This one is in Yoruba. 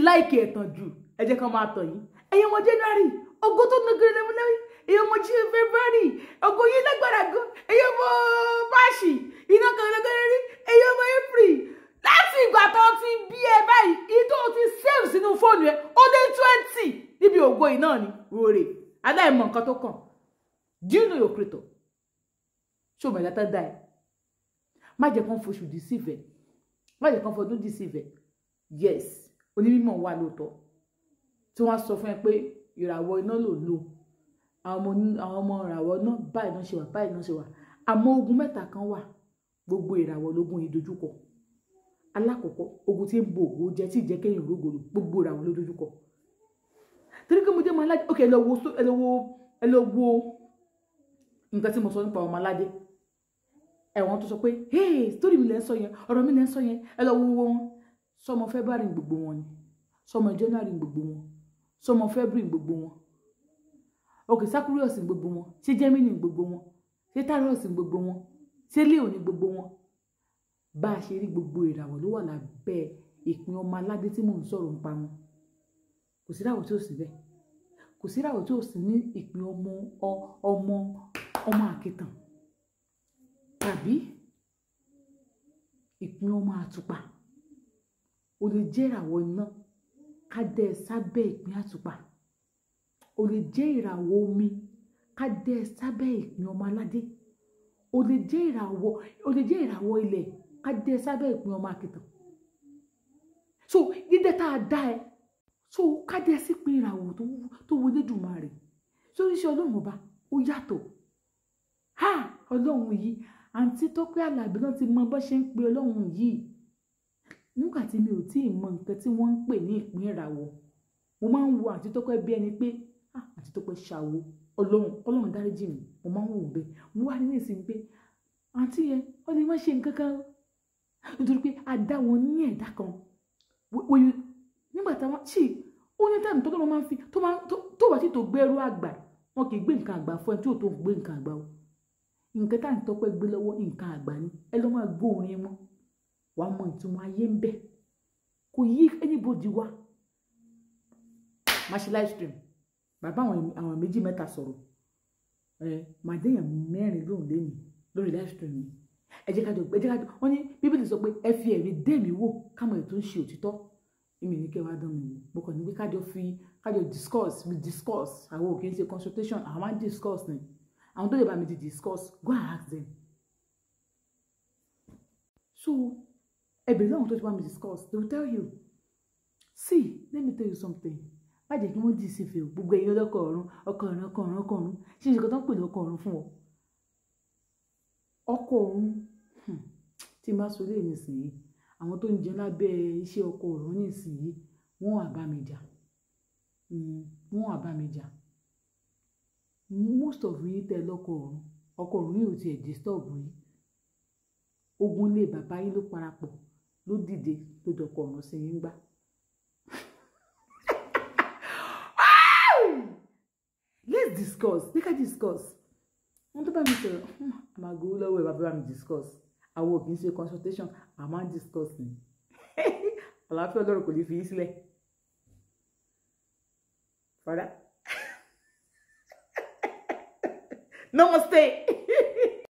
láìkì ẹ̀tàn jù ẹ jẹ́ ká máa tàn yín ẹ̀yin ọmọ January ògo tó ná gẹ́rẹ́ lẹ́mú lẹ́rí ẹ̀yin ọmọ February ògo yín lágbára gan ẹ̀yin ọmọ March iná kan lọ́gẹ́rẹ́ rí ẹ̀yin ọmọ April láti ìgbà tó ti bí ẹ báyìí ìtò ti save sínú fóònù ẹ ó dé 20 níbi ògo yìí náà ni rore aláìmọ̀ nǹkan tó kàn do you know your creator ṣó mọ̀ ìyàtọ̀ dá ẹ má jẹ́ kán foṣù deceive ẹ má jẹ́ kán fọdún deceive ẹ yes onímọ̀ wà lóòótọ́ tí wọ́n sọ fún ẹ pé ìràwọ̀ iná ló lò àwọn ọmọ ìràwọ̀ náà báyìí náà ṣe wà báyìí náà ṣe wà àmọ́ ogun mẹ́ta kan wà gbogbo ìràwọ̀ lógun ìdojúkọ alákọ̀ọ́kọ́ ogun tí ń bo ògo jẹ́ tí ìjẹ́ kéèyàn rógòlò gbogbo ìràwọ̀ ló dojúkọ torí pé mo jẹ́ ọmọ aládé ok ẹ lọ wo nǹkan tí mo sọ nípa ọmọ aládé ẹ̀wọ̀n tó sọ pé hey story mi lẹ́ ń sọ yẹn ọ̀rọ̀ mi lẹ́ ń sọ yẹn ẹ lọ wo wọn sọmọ February gbogbo wọn ni sọmọ January gbogbo wọn sọmọ February gbogbo wọn ok Sakurus gbogbo wọn ṣé Gemini gbogbo wọn ṣé Taurus gbogbo wọn ṣé Leo ní gbogbo wọn bá a ṣe rí gbogbo ìràwọ̀ ló wà lábẹ́ ìpín ọmọ aládé tí mò ń sọ̀rọ̀ nípa wọn kò sí ìràwọ̀ tí ò sí bẹ́ẹ̀ kò sí ìràwọ̀ tí ò sí ní ìpín ọmọ àkìtàn tàbí ìpín ọmọ àtùpà o lè jẹ́ ìràwọ̀ iná ká dẹ́ sábẹ́ ìpín àtùpà o lè jẹ́ ìràwọ̀ omi ká dẹ́ sábẹ́ ìpín ọmọ aládé o lè jẹ́ ìràwọ̀ ilẹ̀ ká dẹ́ sábẹ́ ìpín ọmọ àkìtàn so dídẹ́ tá a dá ẹ so ká dẹ́ sí pín ìràwọ̀ tó wọlé Èdùmàrè so iṣẹ́ Ọlọ́run ọba ó yàtọ̀ ha Ọlọ́run yìí àǹtí Tọ́pẹ́ Àlàbí náà ti mọ bó ṣe ń pe Ọlọ́run yìí nígbà tí mi ò tí ì mọ nǹkan tí wọ́n ń pè ní ìpín ìràwọ̀ mo máa ń wo àǹtí Tọ́pẹ́ bí ẹni pé àǹtí Tọ́pẹ́ ṣàwo Ọlọ́run dáríjì mi mo máa ń wò bẹ́ẹ̀ mo wá nínú ìsìn pé àǹtí yẹn ó lè má ṣe nǹkan kan nítorí pé a dá wọn ní ẹ̀dá kan nígbà táwọn ṣì ó ní táìmù tó máa ń fi tó bá tí tó gbẹ́rú àgbà wọn kì í gbé nǹkan àgbà fún ẹ tí ò tó gbé nǹkan àgbà o nǹkan táìmù Tọ́pẹ́ gbé lọ́wọ́ nǹkan àgbà ni ẹ lọ́ máa gbọ́ orin wọn wàá mọ ìtumọ̀ ayé ń bẹ kò yí anybody wá máa ṣe live stream bàbá àwọn méjì mẹ́ta sọ̀rọ̀ màá déyàn mẹ́rin lóhùn lẹ́nu lórí live stream mi ẹ jẹ́ ká jọ wọ́n ní Bíbélì sọ pé ẹ fi ẹ̀rí dé mi wò káwọn ètò ń ṣe òtítọ́ èmi ní kẹ́ wá dán mi wò mo kàn ní pé kájọ discuss àwọn ò kì í ṣe consultation àwọn máa ń discuss ni àwọn tó lè bá mi ti discuss go and ask them so ẹbẹ̀ náà tó ti bá mi discuss they will tell you see let me tell you something má jẹ́ kí wọ́n dì sí fẹ́ o gbogbo ẹ̀yin ọlọ́kọ̀ ọ̀run ṣe ìṣèkọ́ tó ń pè ní ọkọ̀ ọ̀run fún ọ ọkọ̀ ọ̀run tí n bá sọ lé nísìnyí àwọn tó ń jẹ lábẹ́ iṣẹ́ ọkọ̀ ọ̀run nísìnyí wọ́n wà bá mi jà most of yín tẹ lọ́kọ̀ ọ̀run yìí ò tiẹ̀ disturb yín ogun lé bàbá yín ló parapọ̀ ló dìde tó dọ̀kọ̀ ọ̀run sí yín gbá. Let's discuss. They can discuss. Wọ́n tó bá mi sọ̀rọ̀ àmàgò lọ́wọ́ ẹ̀ bá bá mi discuss. Àwọn ò kì í ṣe consultation àmà ń discuss ni. Àlàáfíà Ọlọ́run kò lè fi í sílẹ̀. Father. Namaste.